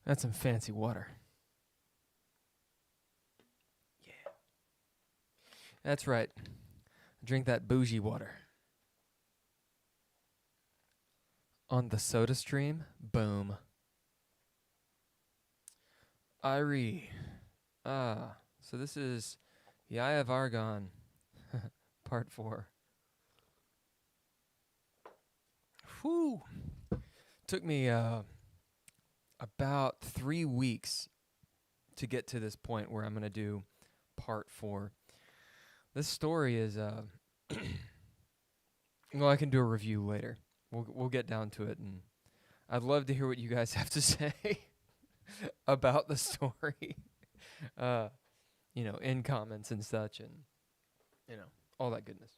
That's some fancy water. Yeah. That's right. Drink that bougie water. On the soda stream, boom. Irie. So this is the Eye of Argon, part 4. Whew. Took me about 3 weeks to get to this point where I'm going to do part 4. This story is well, I can do a review later. We'll get down to it, and I'd love to hear what you guys have to say about the story. In comments and such, and all that goodness.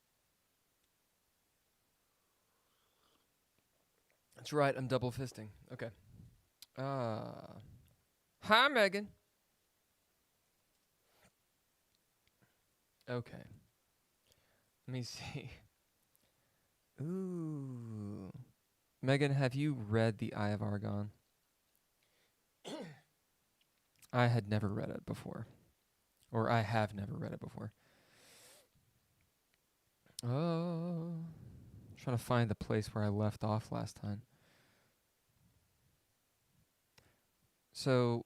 That's right, I'm double fisting. Okay. Hi, Megan. Okay. Let me see. Ooh. Megan, have you read The Eye of Argon? I had never read it before. Or I have never read it before. Oh. Trying to find the place where I left off last time. So,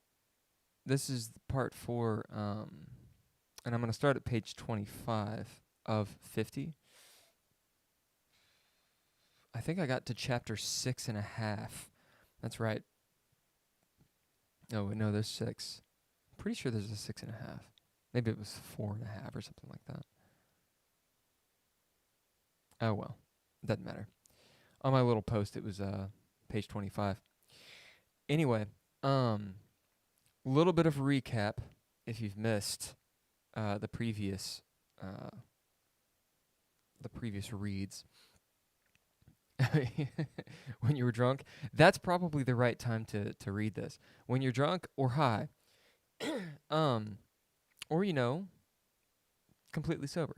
this is part 4, and I'm going to start at page 25 of 50. I think I got to chapter 6.5. That's right. Oh, no, there's 6. I'm pretty sure there's a 6.5. Maybe it was 4.5 or something like that. Oh, well. Doesn't matter. On my little post, it was page 25. Anyway, little bit of recap if you've missed the previous reads. When you were drunk, that's probably the right time to read this. When you're drunk or high, or completely sober.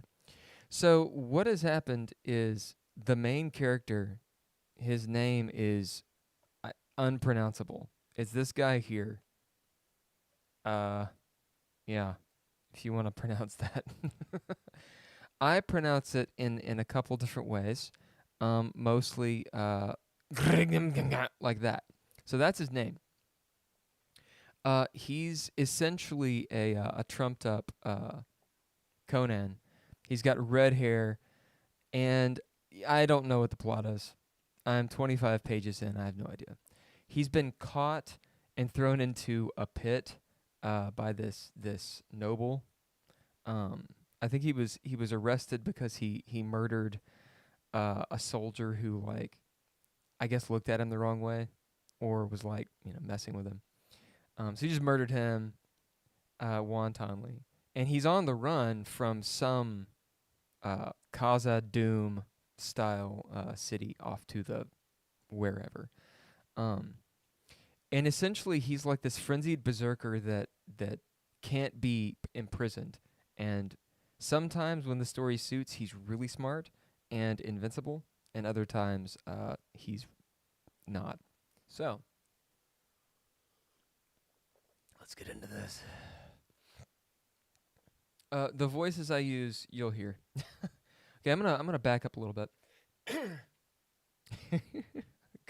So what has happened is the main character, his name is unpronounceable. It's this guy here. Yeah, if you want to pronounce that. I pronounce it in a couple different ways. Mostly like that. So that's his name. He's essentially a trumped up Conan. He's got red hair, and I don't know what the plot is. I'm 25 pages in. I have no idea. He's been caught and thrown into a pit by this noble. I think he was arrested because he murdered a soldier who, like, I guess looked at him the wrong way, or was like messing with him. So he just murdered him wantonly, and he's on the run from some Kaza Doom style city off to the wherever. And essentially he's like this frenzied berserker that can't be imprisoned. And sometimes when the story suits, he's really smart and invincible, and other times he's not. So let's get into this. The voices I use, you'll hear. Okay, I'm gonna back up a little bit.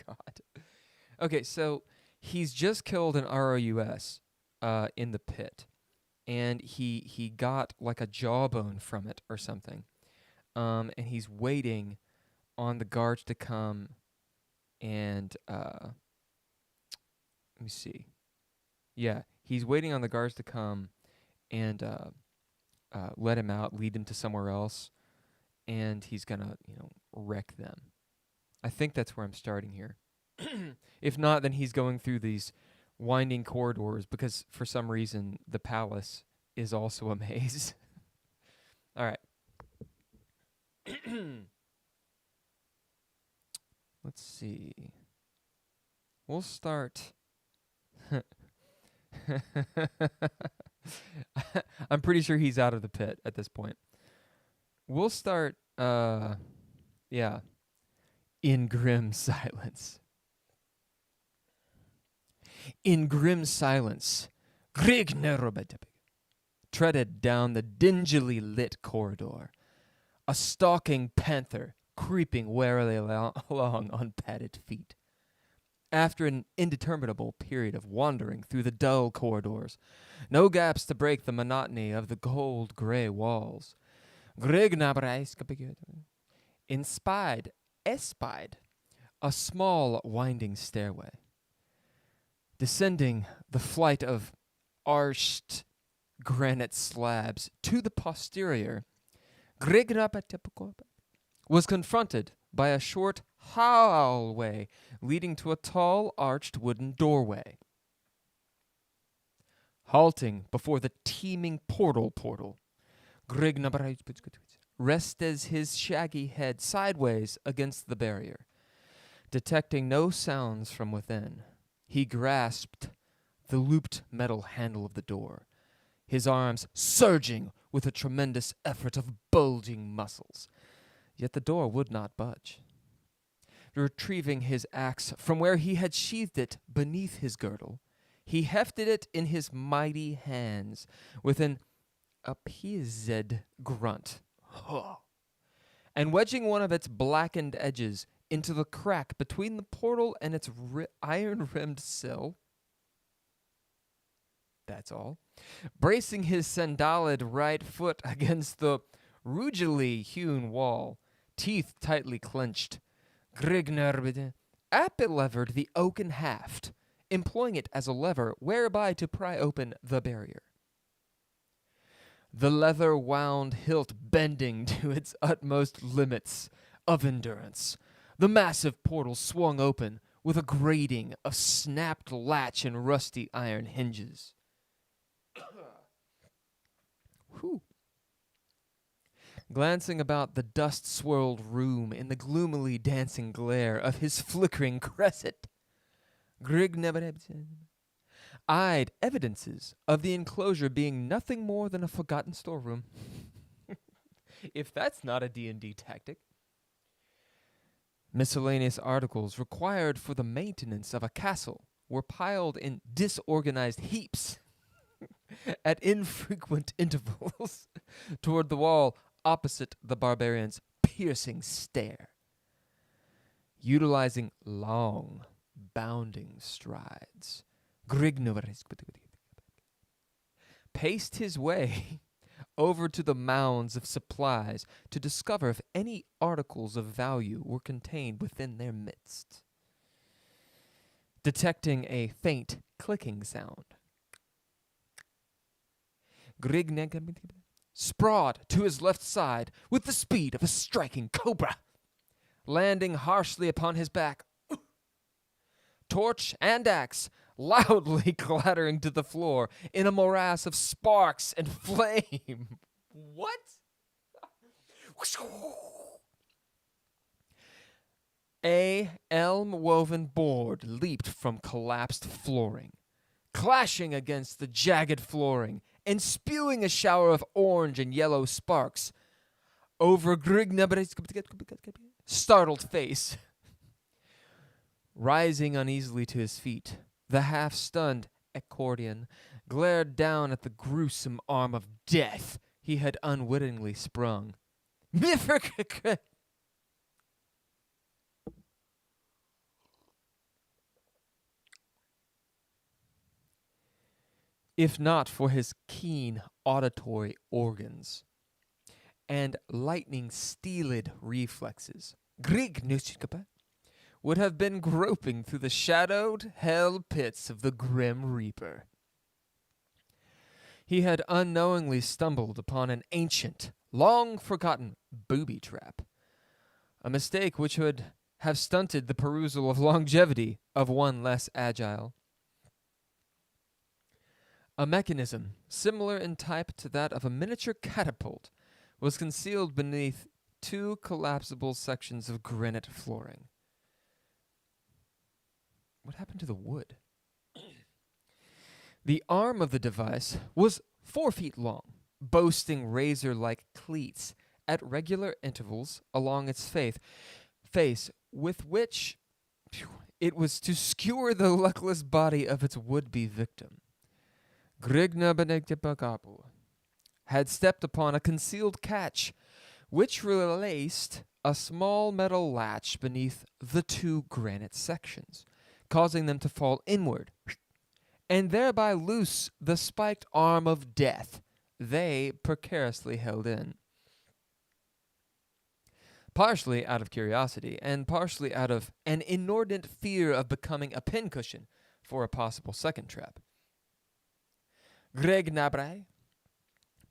God. Okay, so he's just killed an ROUS in the pit, and he got like a jawbone from it or something, and he's waiting on the guards to come and let me see. Yeah, he's waiting on the guards to come and let him out, lead him to somewhere else, and he's gonna wreck them. I think that's where I'm starting here. If not, then he's going through these winding corridors because for some reason the palace is also a maze. All right. Let's see. We'll start. I'm pretty sure he's out of the pit at this point. We'll start, in grim silence. In grim silence, treaded down the dingily lit corridor, a stalking panther creeping warily along on padded feet. After an indeterminable period of wandering through the dull corridors, no gaps to break the monotony of the cold gray walls, espied a small winding stairway. Descending the flight of arched granite slabs to the posterior, was confronted by a short hallway leading to a tall, arched wooden doorway. Halting before the teeming portal, rested his shaggy head sideways against the barrier. Detecting no sounds from within, he grasped the looped metal handle of the door, his arms surging with a tremendous effort of bulging muscles. Yet the door would not budge. Retrieving his axe from where he had sheathed it beneath his girdle, he hefted it in his mighty hands with an appeased grunt, and wedging one of its blackened edges into the crack between the portal and its iron-rimmed sill. That's all. Bracing his sandaled right foot against the rugily hewn wall, teeth tightly clenched, Grignar levered the oaken haft, employing it as a lever whereby to pry open the barrier. The leather-wound hilt bending to its utmost limits of endurance, the massive portal swung open with a grating of snapped latch and rusty iron hinges. Whew. Glancing about the dust-swirled room in the gloomily dancing glare of his flickering cresset, Grignar eyed evidences of the enclosure being nothing more than a forgotten storeroom. If that's not a D&D tactic. Miscellaneous articles required for the maintenance of a castle were piled in disorganized heaps at infrequent intervals toward the wall opposite the barbarian's piercing stare. Utilizing long, bounding strides, Grignar paced his way over to the mounds of supplies to discover if any articles of value were contained within their midst. Detecting a faint clicking sound, Grignar sprawled to his left side with the speed of a striking cobra, landing harshly upon his back, torch and axe loudly clattering to the floor in a morass of sparks and flame. What? A elm-woven board leaped from collapsed flooring, clashing against the jagged flooring and spewing a shower of orange and yellow sparks over Grignar's startled face. Rising uneasily to his feet, the half-stunned accordion glared down at the gruesome arm of death he had unwittingly sprung. If not for his keen auditory organs and lightning steeled reflexes, Grignar would have been groping through the shadowed hell pits of the Grim Reaper. He had unknowingly stumbled upon an ancient, long-forgotten booby trap, a mistake which would have stunted the perusal of longevity of one less agile. A mechanism, similar in type to that of a miniature catapult, was concealed beneath two collapsible sections of granite flooring. What happened to the wood? The arm of the device was 4 feet long, boasting razor-like cleats at regular intervals along its face, with which It was to skewer the luckless body of its would-be victim. Grignabanagbagabu had stepped upon a concealed catch, which released a small metal latch beneath the two granite sections, causing them to fall inward, and thereby loose the spiked arm of death they precariously held in. Partially out of curiosity, and partially out of an inordinate fear of becoming a pincushion for a possible second trap, Greg Nabre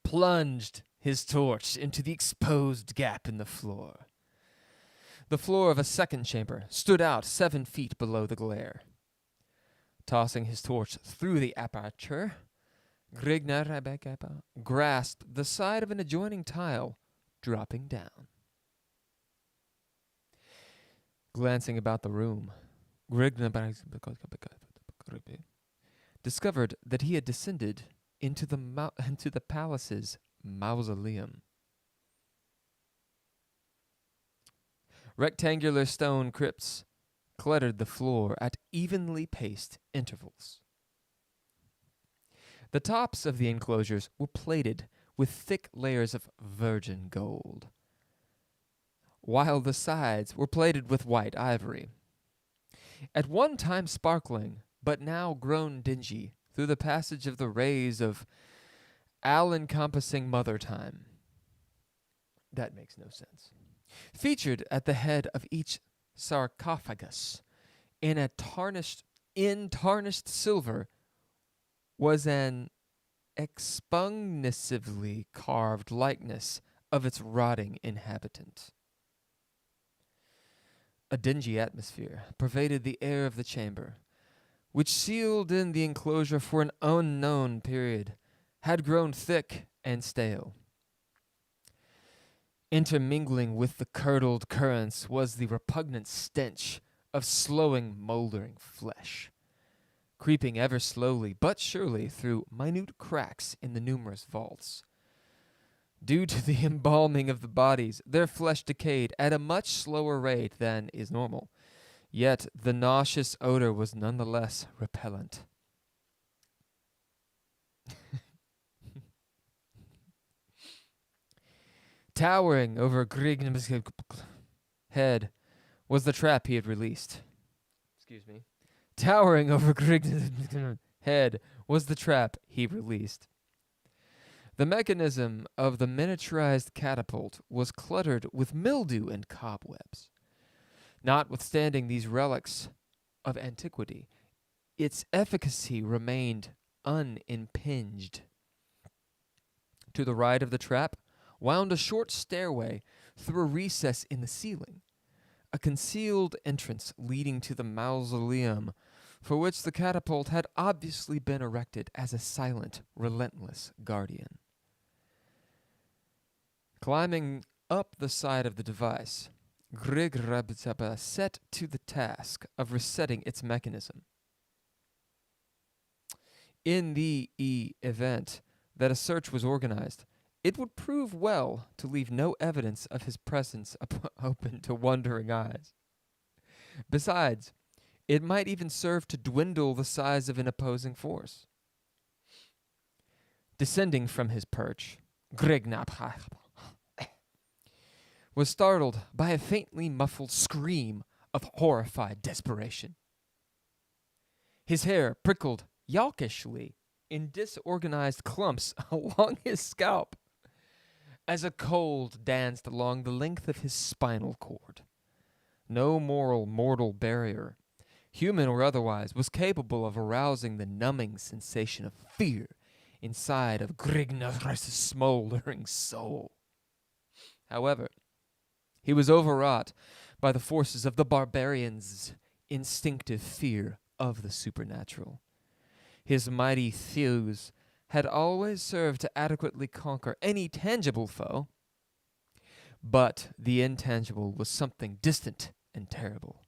plunged his torch into the exposed gap in the floor. The floor of a second chamber stood out 7 feet below the glare. Tossing his torch through the aperture, Greg Nabre grasped the side of an adjoining tile, dropping down. Glancing about the room, Greg discovered that he had descended into the palace's mausoleum. Rectangular stone crypts cluttered the floor at evenly paced intervals. The tops of the enclosures were plated with thick layers of virgin gold, while the sides were plated with white ivory. At one time sparkling, but now grown dingy through the passage of the rays of all-encompassing mother time. That makes no sense. Featured at the head of each sarcophagus in tarnished silver was an expugnatively carved likeness of its rotting inhabitant. A dingy atmosphere pervaded the air of the chamber, which sealed in the enclosure for an unknown period, had grown thick and stale. Intermingling with the curdled currents was the repugnant stench of slowing, moldering flesh, creeping ever slowly but surely through minute cracks in the numerous vaults. Due to the embalming of the bodies, their flesh decayed at a much slower rate than is normal, yet the nauseous odor was nonetheless repellent. Towering over Grign's head was the trap he had released. Towering over Grign's head was the trap he released. The mechanism of the miniaturized catapult was cluttered with mildew and cobwebs. Notwithstanding these relics of antiquity, its efficacy remained unimpinged. To the right of the trap wound a short stairway through a recess in the ceiling, a concealed entrance leading to the mausoleum for which the catapult had obviously been erected as a silent, relentless guardian. Climbing up the side of the device, Grig set to the task of resetting its mechanism. In the event that a search was organized, it would prove well to leave no evidence of his presence open to wondering eyes. Besides, it might even serve to dwindle the size of an opposing force. Descending from his perch, Grignap was startled by a faintly muffled scream of horrified desperation. His hair prickled yawkishly in disorganized clumps along his scalp as a cold danced along the length of his spinal cord. No mortal barrier, human or otherwise, was capable of arousing the numbing sensation of fear inside of Grignar's smoldering soul. However, he was overwrought by the forces of the barbarian's instinctive fear of the supernatural. His mighty thews had always served to adequately conquer any tangible foe, but the intangible was something distant and terrible.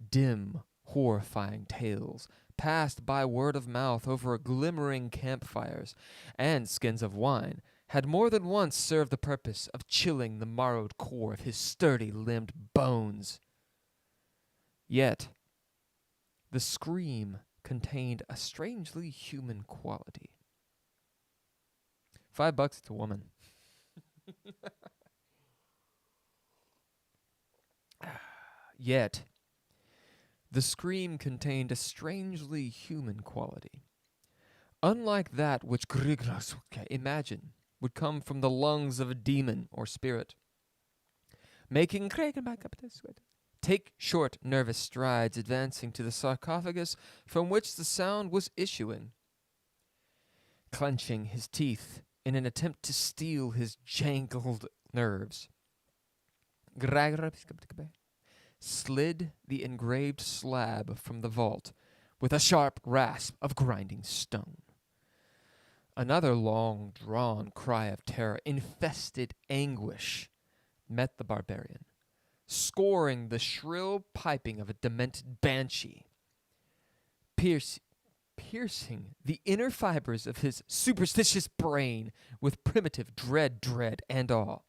Dim, horrifying tales passed by word of mouth over glimmering campfires and skins of wine had more than once served the purpose of chilling the marrowed core of his sturdy-limbed bones. Yet, The scream contained a strangely human quality. $5 to woman. Yet, the scream contained a strangely human quality. Unlike that which Grigrasuke imagined would come from the lungs of a demon or spirit. Making take short, nervous strides advancing to the sarcophagus from which the sound was issuing. Clenching his teeth in an attempt to steel his jangled nerves. Slid the engraved slab from the vault with a sharp rasp of grinding stone. Another long-drawn cry of terror, infested anguish, met the barbarian, scoring the shrill piping of a demented banshee, piercing the inner fibers of his superstitious brain with primitive dread, and awe.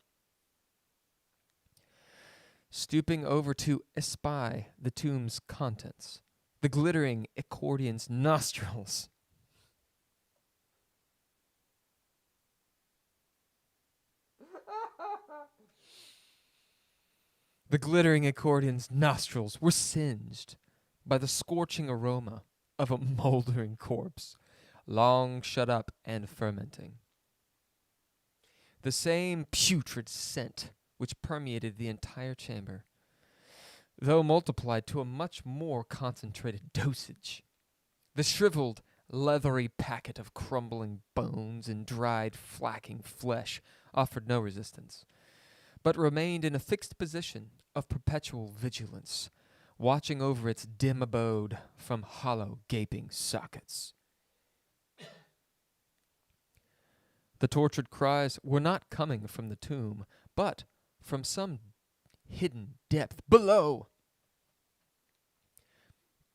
Stooping over to espy the tomb's contents, the glittering accordion's nostrils The glittering accordion's nostrils were singed by the scorching aroma of a moldering corpse, long shut up and fermenting. The same putrid scent which permeated the entire chamber, though multiplied to a much more concentrated dosage. The shriveled, leathery packet of crumbling bones and dried, flacking flesh offered no resistance, but remained in a fixed position of perpetual vigilance, watching over its dim abode from hollow, gaping sockets. The tortured cries were not coming from the tomb, but from some hidden depth below,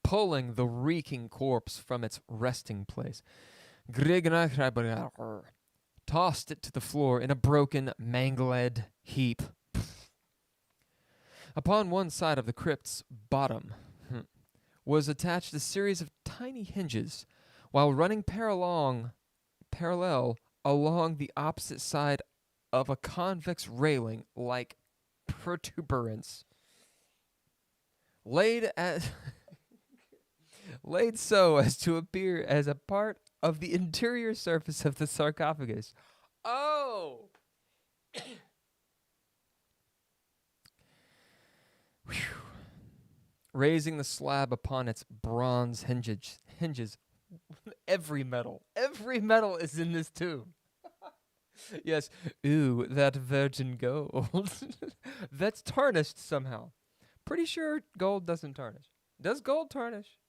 pulling the reeking corpse from its resting place. Tossed it to the floor in a broken, mangled heap. Upon one side of the crypt's bottom was attached a series of tiny hinges, while running parallel along the opposite side of a convex railing like protuberance, laid so as to appear as a part of the interior surface of the sarcophagus. Oh! Raising the slab upon its bronze hinges. Every metal is in this tomb. Yes, ooh, that virgin gold. That's tarnished somehow. Pretty sure gold doesn't tarnish. Does gold tarnish?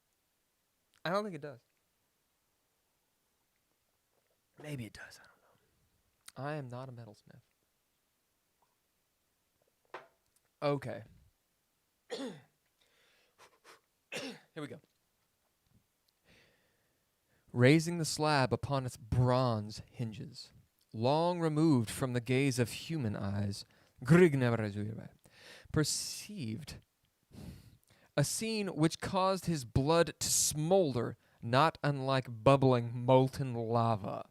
I don't think it does. Maybe it does, I don't know. I am not a metalsmith. Okay. Here we go. Raising the slab upon its bronze hinges, long removed from the gaze of human eyes, perceived a scene which caused his blood to smolder, not unlike bubbling molten lava.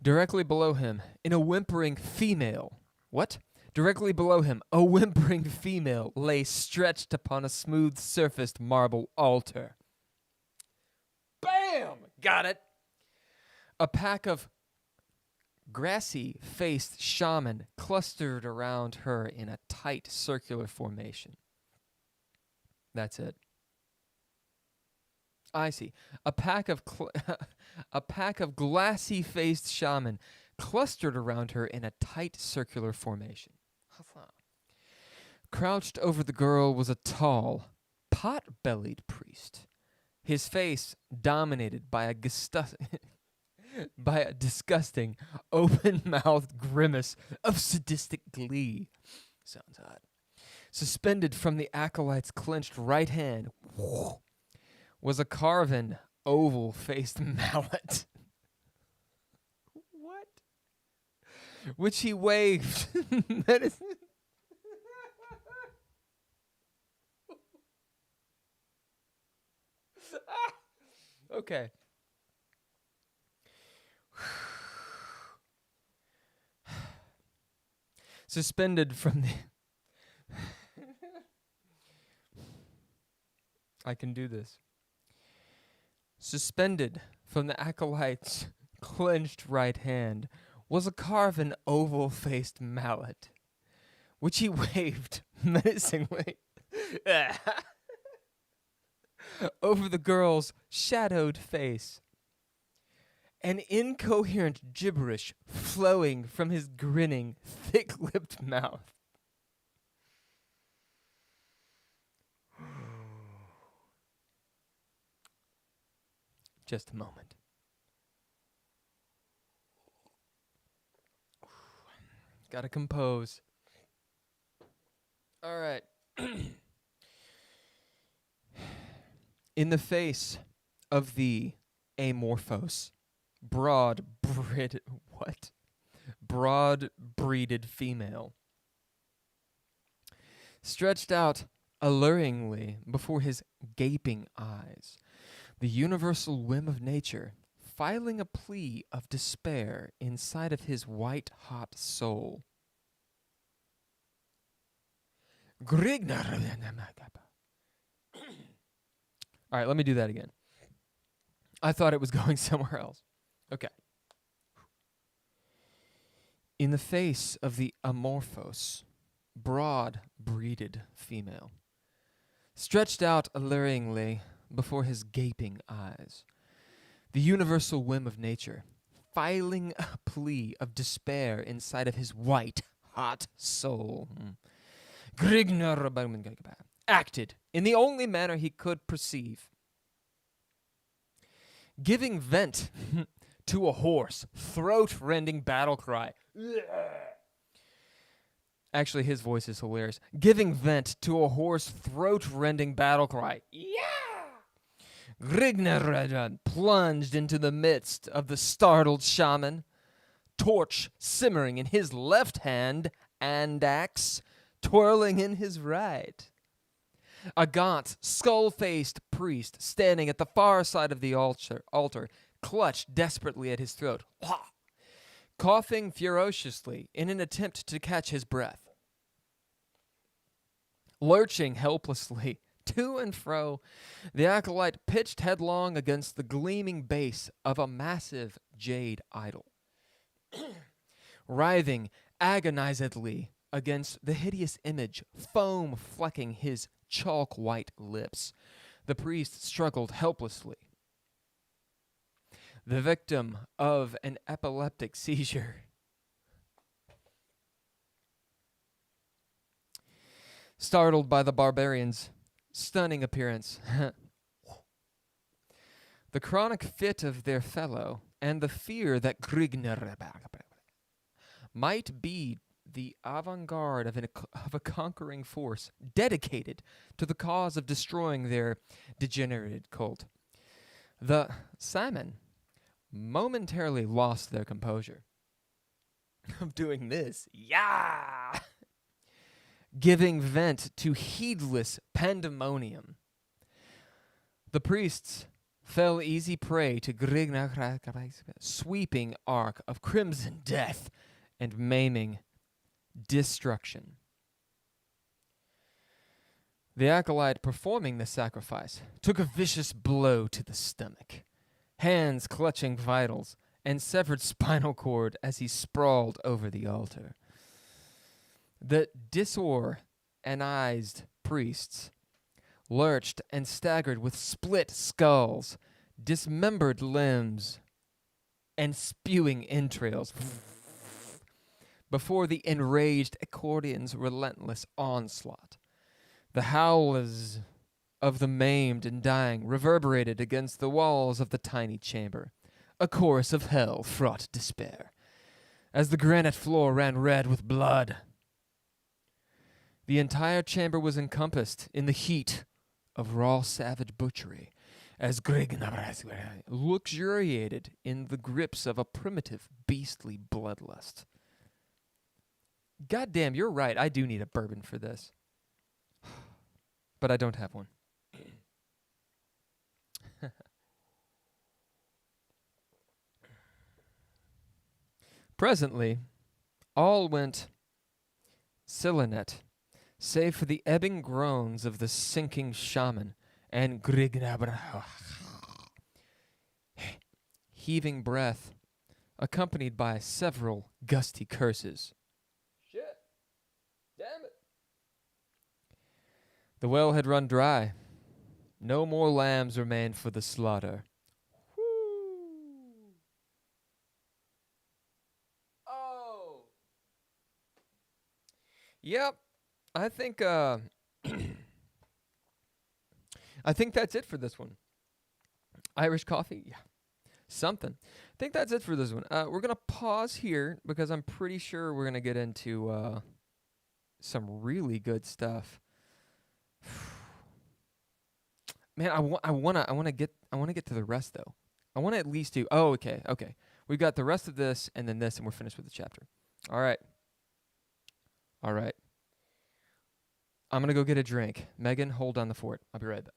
Directly below him, in a whimpering female. What? Directly below him, a whimpering female lay stretched upon a smooth-surfaced marble altar. Bam! Got it! A pack of grassy-faced shaman clustered around her in a tight circular formation. That's it. I see. A pack of glassy-faced shaman clustered around her in a tight circular formation. Crouched over the girl was a tall, pot-bellied priest, his face dominated by a disgusting, open-mouthed grimace of sadistic glee. Sounds odd. Suspended from the acolyte's clenched right hand was a carven, oval-faced mallet. What? Which he waved. Okay. Suspended from the... I can do this. Suspended from the acolyte's clenched right hand was a carven oval-faced mallet, which he waved menacingly over the girl's shadowed face. An incoherent gibberish flowing from his grinning, thick-lipped mouth. Just a moment. Gotta compose. All right. In the face of the amorphous, broad-breeded female, stretched out alluringly before his gaping eyes, the universal whim of nature, filing a plea of despair inside of his white-hot soul. All right, let me do that again. I thought it was going somewhere else. Okay. In the face of the amorphous, broad-breeded female, stretched out alluringly before his gaping eyes, the universal whim of nature, filing a plea of despair inside of his white-hot soul, acted in the only manner he could perceive, giving vent to a hoarse, throat-rending battle cry. Actually, his voice is hilarious. Giving vent to a hoarse, throat-rending battle cry. Yeah! Grignarajan plunged into the midst of the startled shaman, torch simmering in his left hand and axe twirling in his right. A gaunt, skull-faced priest standing at the far side of the altar clutched desperately at his throat, coughing ferociously in an attempt to catch his breath. Lurching helplessly to and fro, the acolyte pitched headlong against the gleaming base of a massive jade idol. Writhing agonizedly against the hideous image, foam flecking his chalk-white lips, the priest struggled helplessly. The victim of an epileptic seizure. Startled by the barbarian's stunning appearance, the chronic fit of their fellow, and the fear that Grigner might be the avant-garde of a conquering force dedicated to the cause of destroying their degenerated cult, the Simon momentarily lost their composure. Of doing this, yeah! Giving vent to heedless pandemonium. The priests fell easy prey to Grignar's sweeping arc of crimson death and maiming destruction. The acolyte performing the sacrifice took a vicious blow to the stomach, hands clutching vitals and severed spinal cord as he sprawled over the altar. The disorganized priests lurched and staggered with split skulls, dismembered limbs, and spewing entrails before the enraged accordion's relentless onslaught. The howls of the maimed and dying reverberated against the walls of the tiny chamber, a chorus of hell-fraught despair, as the granite floor ran red with blood. The entire chamber was encompassed in the heat of raw savage butchery, as Grignar luxuriated in the grips of a primitive, beastly bloodlust. Goddamn, you're right. I do need a bourbon for this. But I don't have one. Presently, all went Silenet, save for the ebbing groans of the sinking shaman and heaving breath, accompanied by several gusty curses. Shit. Damn it. The well had run dry. No more lambs remained for the slaughter. Whoo. Oh. Yep. I think I think that's it for this one. Irish coffee? Yeah. Something. I think that's it for this one. We're going to pause here because I'm pretty sure we're going to get into some really good stuff. Man, I want to get to the rest though. I want to at least do. Oh, okay. We've got the rest of this and then this and we're finished with the chapter. All right. I'm going to go get a drink. Megan, hold down the fort. I'll be right back.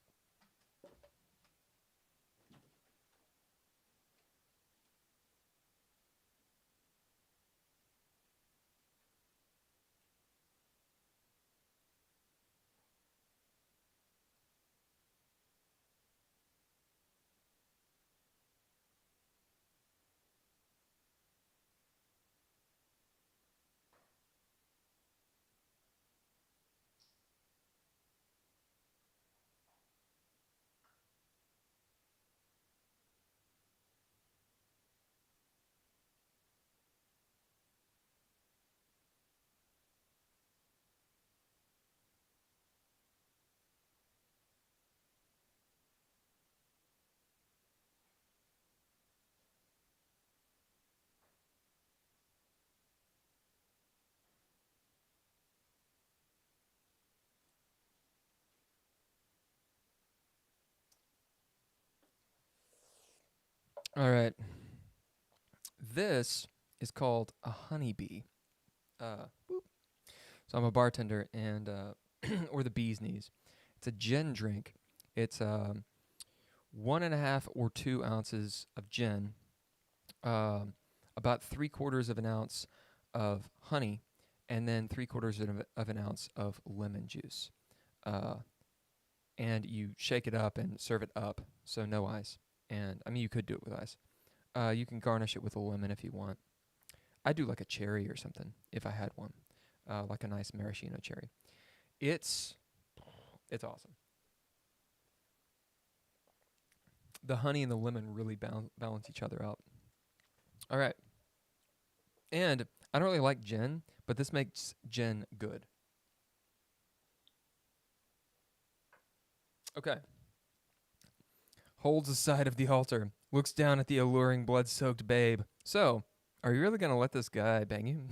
All right. This is called a honeybee. Boop. So I'm a bartender and or the bee's knees. It's a gin drink. It's 1.5 or 2 ounces of gin, about 3/4 of an ounce of honey, and then 3/4 of an ounce of lemon juice. And you shake it up and serve it up, so no ice. And I mean, you could do it with ice. You can garnish it with a lemon if you want. I do like a cherry or something if I had one, like a nice maraschino cherry. It's awesome. The honey and the lemon really balance each other out. All right. And I don't really like gin, but this makes gin good. Okay. Holds the side of the altar, looks down at the alluring blood-soaked babe. So, are you really going to let this guy bang you?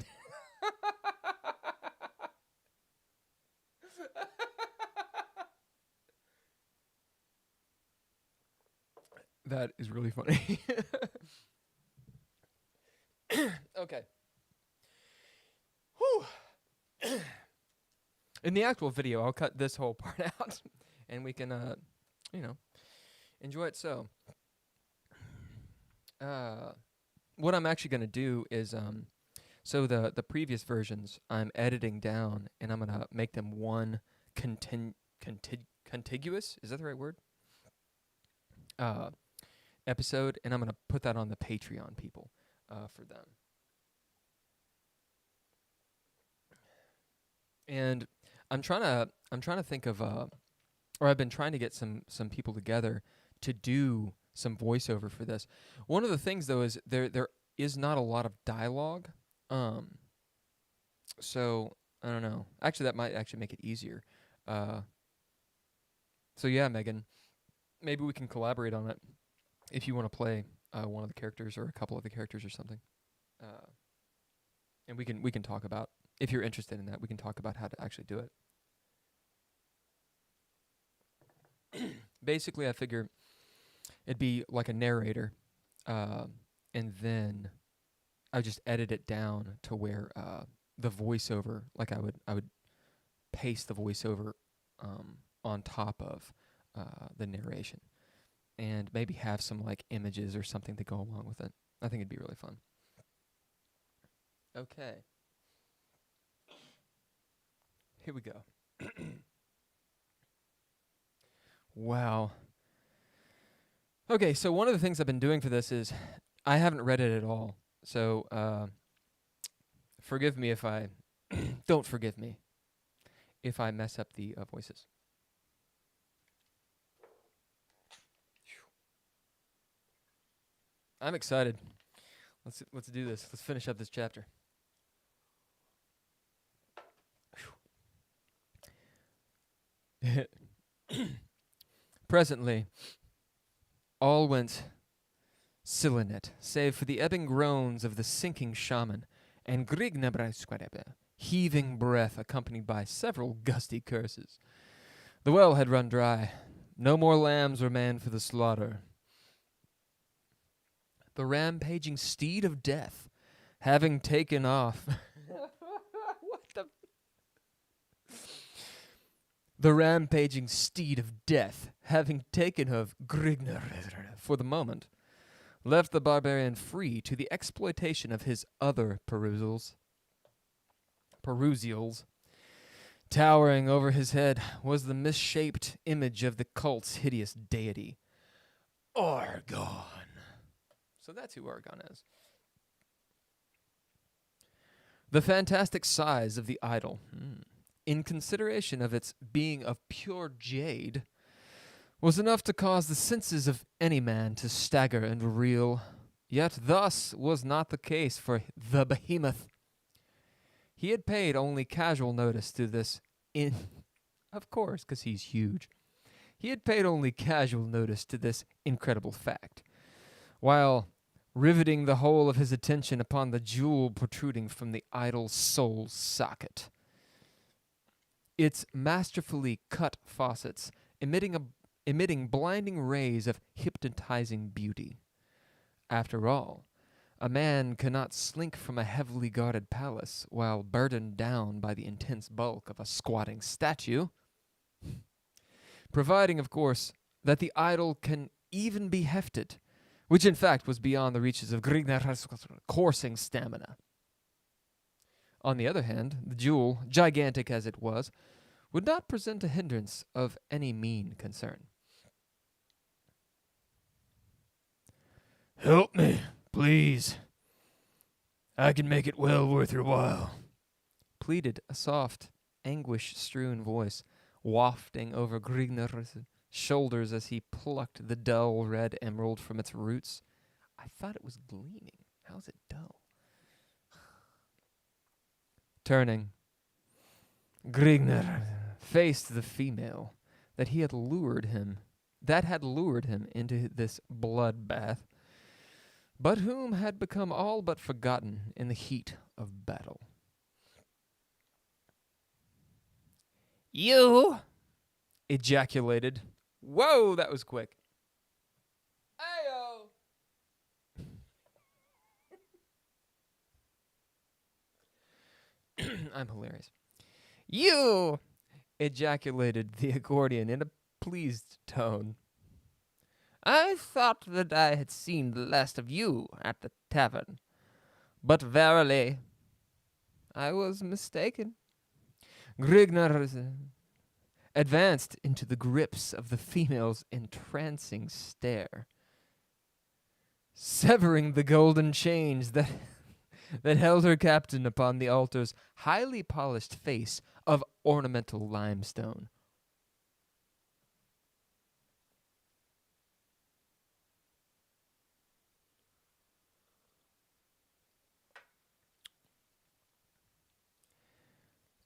That is really funny. Okay. Whew. In the actual video, I'll cut this whole part out, and we can, enjoy it. So, what I'm actually going to do is, so the previous versions, I'm editing down, and I'm going to make them one contiguous. Is that the right word? Episode, and I'm going to put that on the Patreon people for them. And I'm trying to think of or I've been trying to get some people together to do some voiceover for this. One of the things though is there is not a lot of dialogue. So I don't know. Actually, that might actually make it easier. So yeah, Megan, maybe we can collaborate on it if you want to play one of the characters or a couple of the characters or something. And we can talk about, if you're interested in that, we can talk about how to actually do it. Basically, I figure it'd be like a narrator, and then I just edit it down to where the voiceover, like I would paste the voiceover on top of the narration, and maybe have some like images or something to go along with it. I think it'd be really fun. Okay. Here we go. Wow. Okay, so one of the things I've been doing for this is I haven't read it at all. So forgive me if I don't forgive me if I mess up the voices. I'm excited. Let's do this. Let's finish up this chapter. Presently, all went Silenet, save for the ebbing groans of the sinking shaman, and Grignabraisquarebe, heaving breath accompanied by several gusty curses. The well had run dry. No more lambs remained for the slaughter. The rampaging steed of death, having taken off... What the... The rampaging steed of death, having taken of Grignar for the moment, left the barbarian free to the exploitation of his other perusials. Towering over his head was the misshaped image of the cult's hideous deity, Argon. So that's who Argon is. The fantastic size of the idol, in consideration of its being of pure jade, was enough to cause the senses of any man to stagger and reel. Yet thus was not the case for the behemoth. He had paid only casual notice to this of course, because he's huge. He had paid only casual notice to this incredible fact, while riveting the whole of his attention upon the jewel protruding from the idol's soul socket. Its masterfully cut faucets emitting blinding rays of hypnotizing beauty. After all, a man cannot slink from a heavily guarded palace while burdened down by the intense bulk of a squatting statue. Providing, of course, that the idol can even be hefted, which in fact was beyond the reaches of Grignar's coursing stamina. On the other hand, the jewel, gigantic as it was, would not present a hindrance of any mean concern. Help me, please. I can make it well worth your while, pleaded a soft, anguish-strewn voice, wafting over Grignar's shoulders as he plucked the dull red emerald from its roots. I thought it was gleaming. How is it dull? Turning, Grignar faced the female that had lured him into this bloodbath, but whom had become all but forgotten in the heat of battle. "You!" ejaculated. Whoa, that was quick. Ayo! I'm hilarious. "You!" ejaculated the accordion in a pleased tone. "I thought that I had seen the last of you at the tavern, but verily, I was mistaken." Grignar advanced into the grips of the female's entrancing stare, severing the golden chains that held her captain upon the altar's highly polished face of ornamental limestone.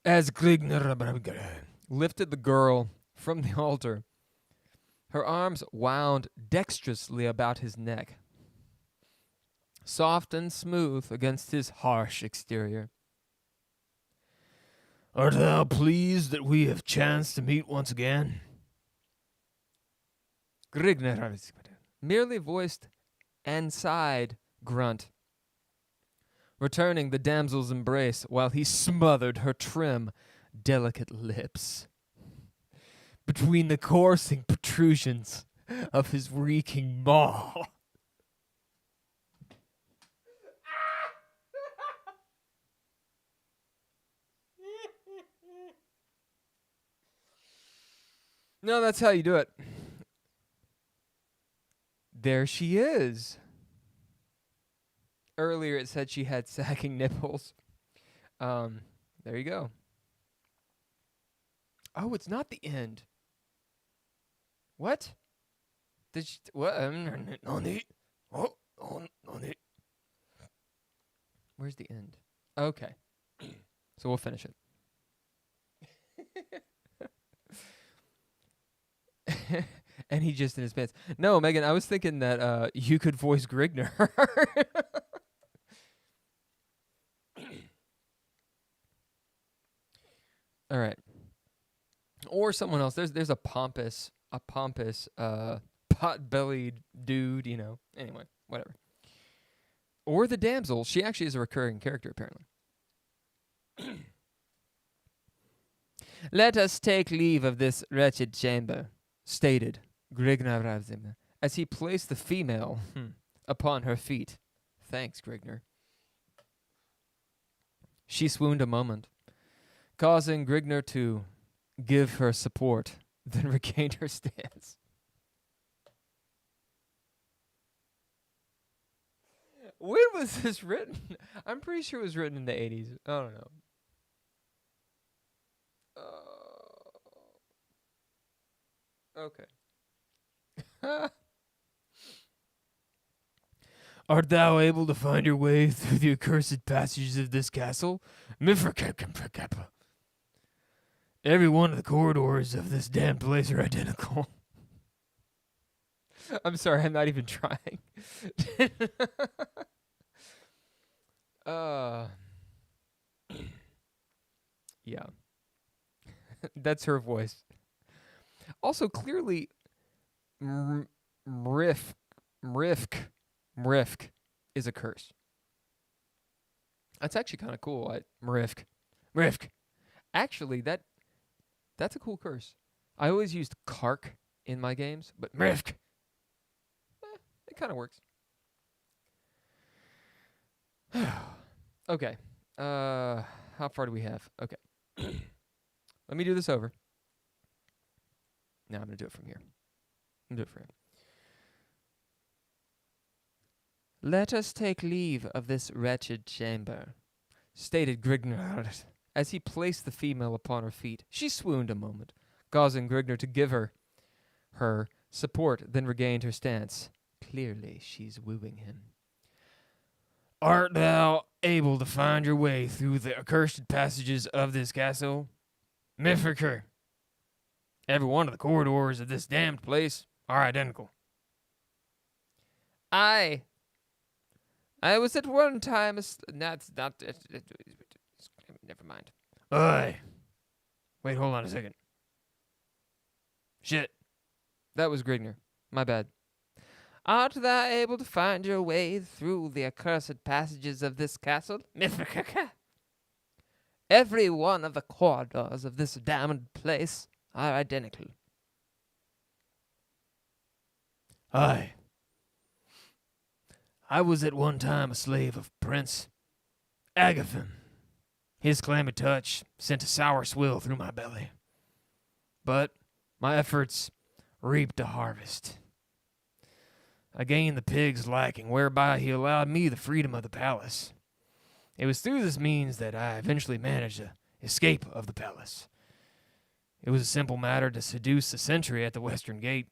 As Grignar lifted the girl from the altar, her arms wound dexterously about his neck, soft and smooth against his harsh exterior. Art thou pleased that we have chanced to meet once again? Grignar merely voiced and sighed grunt, returning the damsel's embrace while he smothered her trim, delicate lips between the coursing protrusions of his reeking maw. No, that's how you do it. There she is. Earlier it said she had sagging nipples. There you go. Oh, it's not the end. What? Did she? What? Where's the end? Okay. So we'll finish it. And he just in his pants. No, Megan, I was thinking that you could voice Grigner. All right. Or someone else. There's a pompous pot-bellied dude, you know. Anyway, whatever. Or the damsel. She actually is a recurring character, apparently. Let us take leave of this wretched chamber, stated Grigner as he placed the female upon her feet. Thanks, Grigner. She swooned a moment, causing Grigner to give her support, then regained her stance. When was this written? I'm pretty sure it was written in the 80s. I don't know. Okay. Art thou able to find your way through the accursed passages of this castle? Every one of the corridors of this damned place are identical. I'm sorry, I'm not even trying. Yeah. That's her voice. Also, clearly, Mrifk is a curse. That's actually kind of cool. Mrifk. Actually, that's a cool curse. I always used Kark in my games, but Mrifk, it kind of works. Okay. How far do we have? Okay. Let me do this over. No, I'm going to do it from here. I'm going to do it for him. Let us take leave of this wretched chamber, stated Grigner as he placed the female upon her feet. She swooned a moment, causing Grigner to give her support, then regained her stance. Clearly, she's wooing him. Art thou able to find your way through the accursed passages of this castle? Mifriker. Every one of the corridors of this damned place are identical. I was at one time never mind. Aye. Wait, hold on a second. Shit. That was Grigner. My bad. Art thou able to find your way through the accursed passages of this castle? Every one of the corridors of this damned place are identical. Aye. I was at one time a slave of Prince Agathon. His clammy touch sent a sour swill through my belly. But my efforts reaped a harvest. I gained the pig's liking, whereby he allowed me the freedom of the palace. It was through this means that I eventually managed to escape of the palace. It was a simple matter to seduce the sentry at the western gate.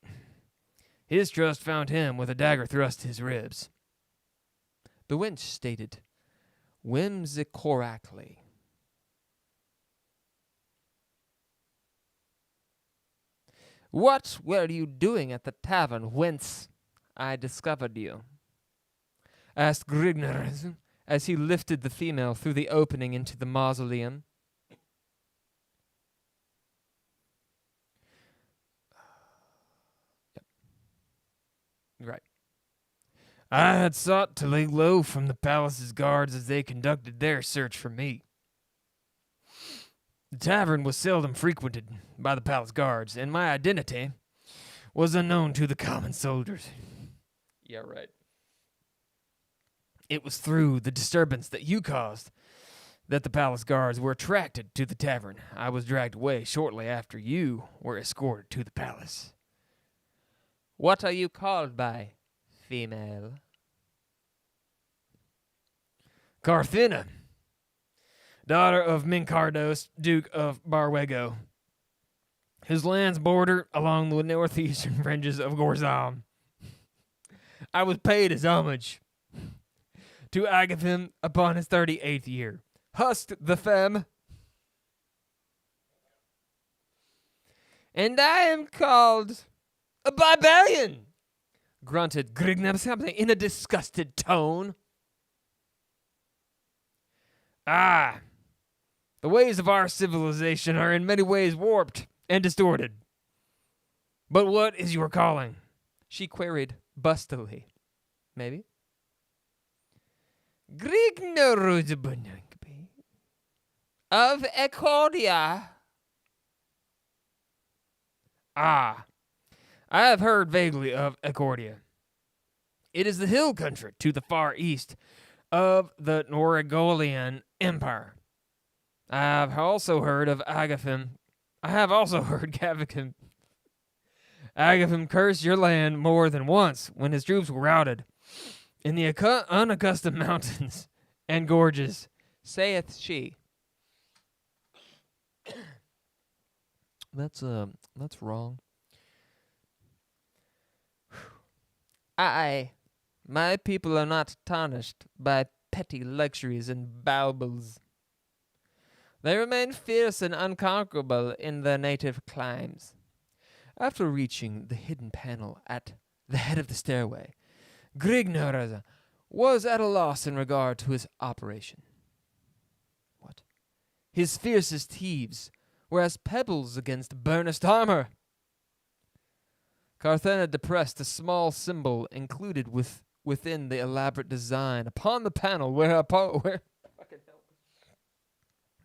His trust found him with a dagger thrust his ribs. The wench stated, whimsically. What were you doing at the tavern whence I discovered you? Asked Grigner as he lifted the female through the opening into the mausoleum. Yep. Right. I had sought to lay low from the palace's guards as they conducted their search for me. The tavern was seldom frequented by the palace guards, and my identity was unknown to the common soldiers. Yeah, right. It was through the disturbance that you caused that the palace guards were attracted to the tavern. I was dragged away shortly after you were escorted to the palace. What are you called by, female? Carthena, daughter of Mincardos, Duke of Barwego, whose lands border along the northeastern fringes of Gorzam. I was paid as homage to Agathim upon his 38th year. Husked the femme. And I am called a barbarian, grunted Grignab in a disgusted tone. Ah, the ways of our civilization are in many ways warped and distorted. But what is your calling? She queried bustily. Maybe? Grignoruzabunangbi Of Ecordia. Ah, I have heard vaguely of Ecordia. It is the hill country to the far east of the Norregolian Empire. I have also heard of Agathim. I have also heard Gavakim. Agathim cursed your land more than once when his troops were routed in the unaccustomed mountains and gorges, Saith she. That's wrong. My people are not tarnished by petty luxuries and baubles. They remain fierce and unconquerable in their native climes. After reaching the hidden panel at the head of the stairway, Grignoraza was at a loss in regard to his operation. What? His fiercest heaves were as pebbles against burnished armor. Carthena depressed a small symbol included within the elaborate design upon the panel where fucking hell.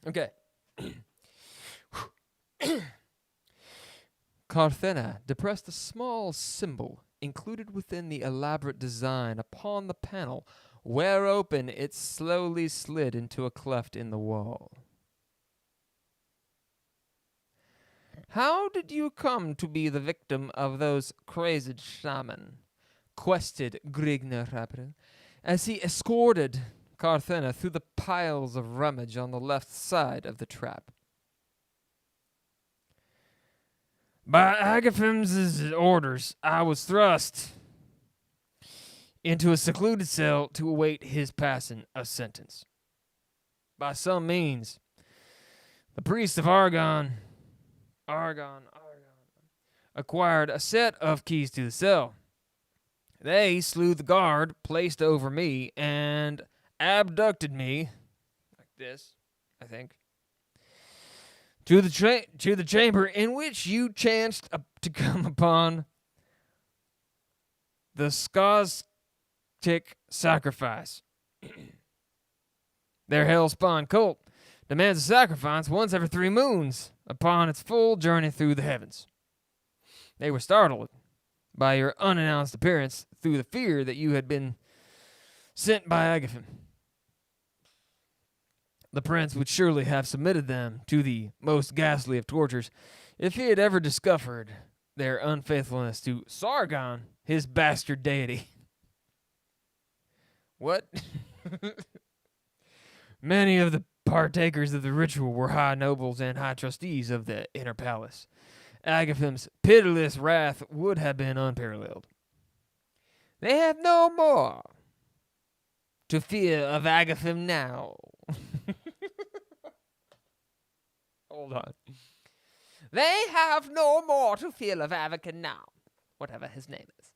Okay. Carthena depressed a small symbol included within the elaborate design upon the panel, where open it slowly slid into a cleft in the wall. How did you come to be the victim of those crazed shaman? Quested Grigner as he escorted Carthena through the piles of rummage on the left side of the trap. By Agathim's orders, I was thrust into a secluded cell to await his passing of sentence. By some means, the priest of Argon acquired a set of keys to the cell. They slew the guard placed over me and abducted me, like this, I think, to the chamber in which you chanced to come upon the Skaztic sacrifice. Their hell-spawn cult demands a sacrifice once every 3 moons upon its full journey through the heavens. They were startled by your unannounced appearance through the fear that you had been sent by Agathim. The prince would surely have submitted them to the most ghastly of tortures if he had ever discovered their unfaithfulness to Sargon, his bastard deity. What? Many of the partakers of the ritual were high nobles and high trustees of the inner palace. Agathim's pitiless wrath would have been unparalleled. They have no more to fear of Agathim now. Hold on. They have no more to fear of Agathim now, whatever his name is.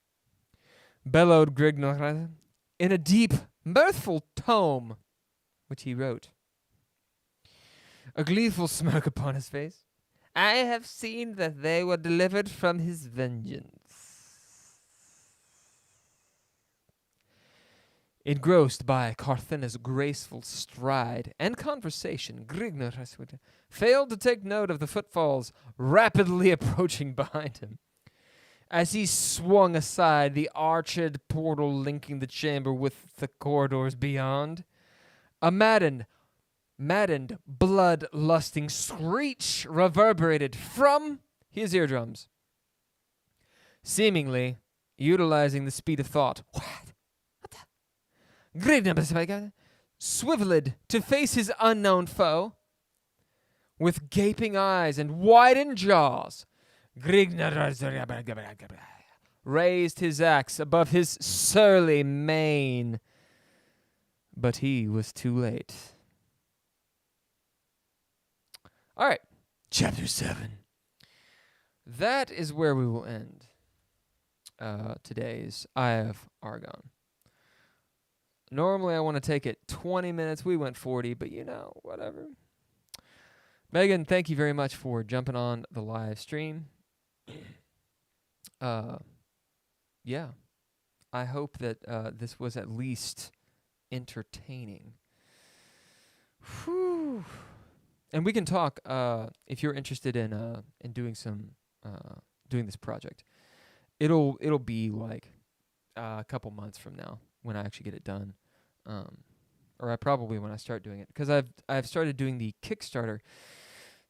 Bellowed Grignor in a deep, mirthful tome, which he wrote, a gleeful smirk upon his face. I have seen that they were delivered from his vengeance. Engrossed by Carthena's graceful stride and conversation, Grignor failed to take note of the footfalls rapidly approaching behind him. As he swung aside the arched portal linking the chamber with the corridors beyond, a maddened maddened, blood-lusting screech reverberated from his eardrums. Seemingly utilizing the speed of thought, swiveled to face his unknown foe. With gaping eyes and widened jaws, raised his axe above his surly mane. But he was too late. All right, Chapter 7. That is where we will end today's Eye of Argon. Normally I want to take it 20 minutes. We went 40, but whatever. Megan, thank you very much for jumping on the live stream. Yeah, I hope that this was at least entertaining. Whew. And we can talk if you're interested in doing doing this project. It'll be like a couple months from now when I actually get it done, or when I start doing it, because I've started doing the Kickstarter.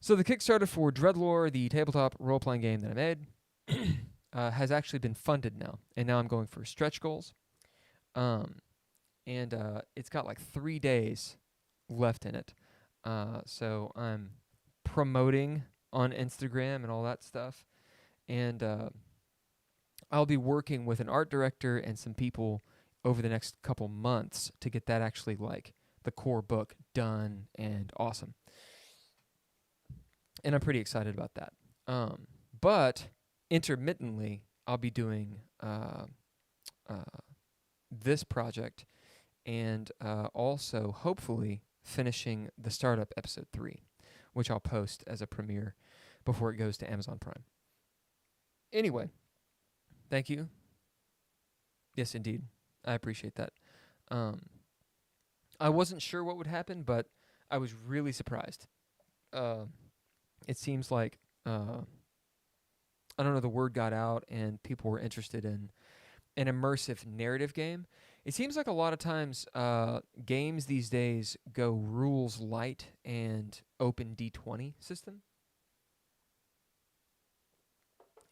So the Kickstarter for DreadLore, the tabletop role-playing game that I made, has actually been funded now, and now I'm going for stretch goals. And it's got like 3 days left in it. So I'm promoting on Instagram and all that stuff. And I'll be working with an art director and some people over the next couple months to get that actually like the core book done and awesome. And I'm pretty excited about that. But intermittently, I'll be doing this project and also hopefully finishing the startup episode 3, which I'll post as a premiere before it goes to Amazon Prime. Anyway, thank you. Yes, indeed. I appreciate that. I wasn't sure what would happen, but I was really surprised. It seems like, the word got out and people were interested in an immersive narrative game. It seems like a lot of times games these days go rules light and open D20 system.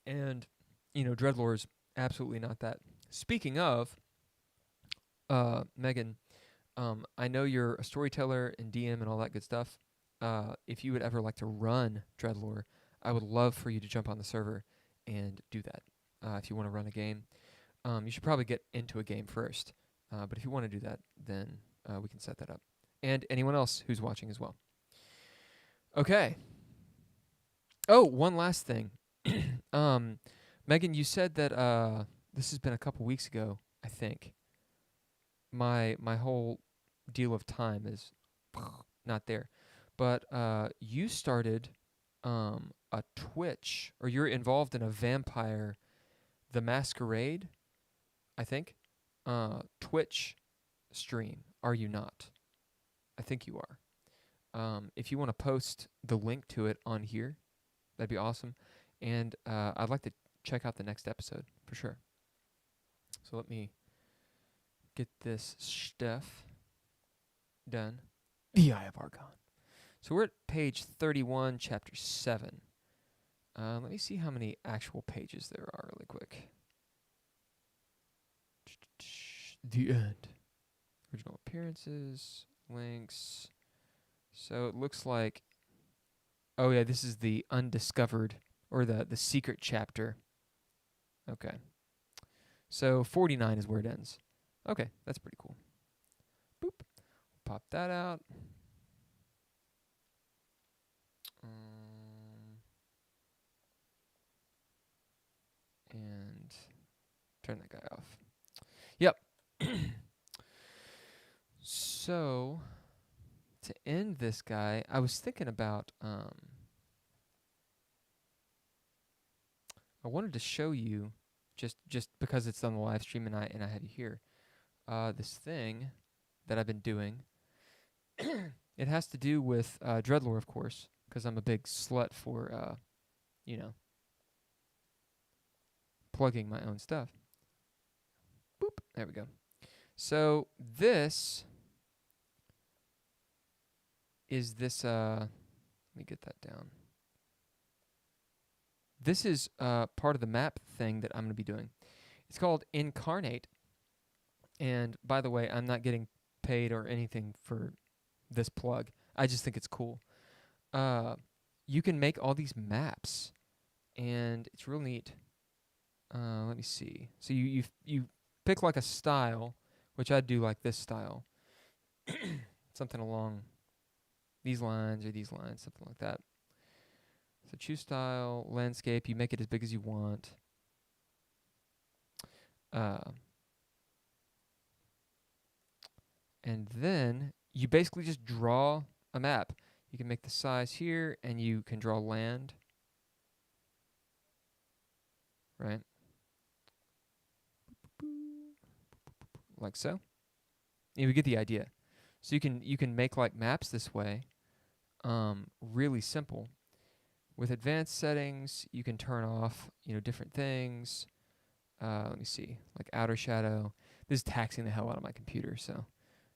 And, DreadLore is absolutely not that. Speaking of, Megan, I know you're a storyteller and DM and all that good stuff. If you would ever like to run DreadLore, I would love for you to jump on the server and do that. If you want to run a game, you should probably get into a game first. But if you want to do that, then we can set that up. And anyone else who's watching as well. Okay. Oh, one last thing. Megan, you said that this has been a couple weeks ago, I think. My whole deal of time is not there. But you started a Twitch, or you're involved in a Vampire the Masquerade, I think, Twitch stream. Are you not? I think you are. If you want to post the link to it on here, that'd be awesome. And I'd like to check out the next episode for sure. So let me get this stuff done. The Eye of Argon. So we're at page 31, chapter 7. Let me see how many actual pages there are really quick. The end. Original appearances, links. So it looks like, oh yeah, this is the undiscovered, or the secret chapter. Okay. So 49 is where it ends. Okay, that's pretty cool. Boop. Pop that out. And turn that guy off. Yep. So, to end this guy, I was thinking about, I wanted to show you, just because it's on the live stream and I had you here, this thing that I've been doing. It has to do with DreadLore, of course, because I'm a big slut for, plugging my own stuff. Boop. There we go. So this is this. Let me get that down. This is part of the map thing that I'm going to be doing. It's called Incarnate. And by the way, I'm not getting paid or anything for this plug. I just think it's cool. You can make all these maps, and it's real neat. Let me see. So you pick like a style, which I'd do like this style. Something along these lines or these lines, something like that. So choose style, landscape. You make it as big as you want. And then you basically just draw a map. You can make the size here, and you can draw land. Right? Like so. And we get the idea. So you can make like maps this way. Really simple. With advanced settings, you can turn off, different things. Let me see, like outer shadow. This is taxing the hell out of my computer, so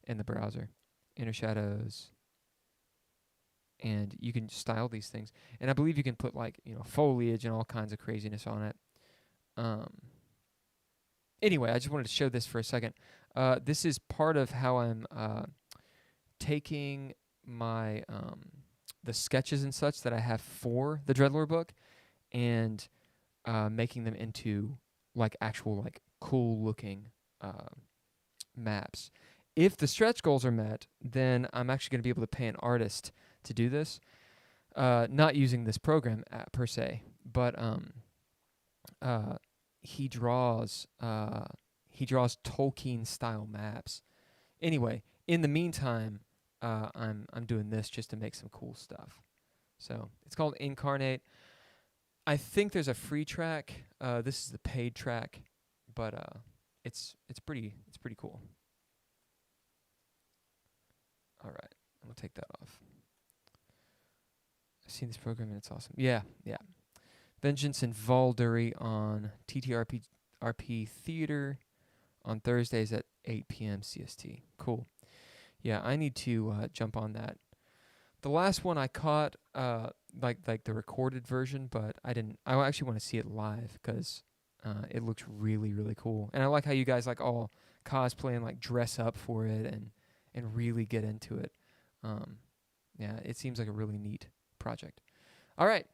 in the browser. Inner shadows. And you can style these things. And I believe you can put like, foliage and all kinds of craziness on it. Anyway, I just wanted to show this for a second. This is part of how I'm taking my the sketches and such that I have for the DreadLore book and making them into like actual like cool looking maps. If the stretch goals are met, then I'm actually going to be able to pay an artist to do this. Not using this program per se, but he draws Tolkien style maps. Anyway, in the meantime, I'm doing this just to make some cool stuff. So it's called Incarnate. I think there's a free track. This is the paid track, but it's pretty cool. All right, I'm gonna take that off. I've seen this program and it's awesome. Yeah. Vengeance and Valdury on TTRP Theater on Thursdays at 8 p.m. CST. Cool. Yeah, I need to jump on that. The last one I caught, like the recorded version, but I didn't. I actually want to see it live because it looks really, really cool. And I like how you guys like all cosplay and like dress up for it and really get into it. Yeah, it seems like a really neat project. All right,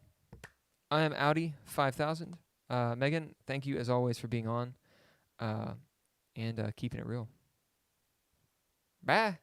I am Audi 5000. Megan, thank you as always for being on and keeping it real. Bye.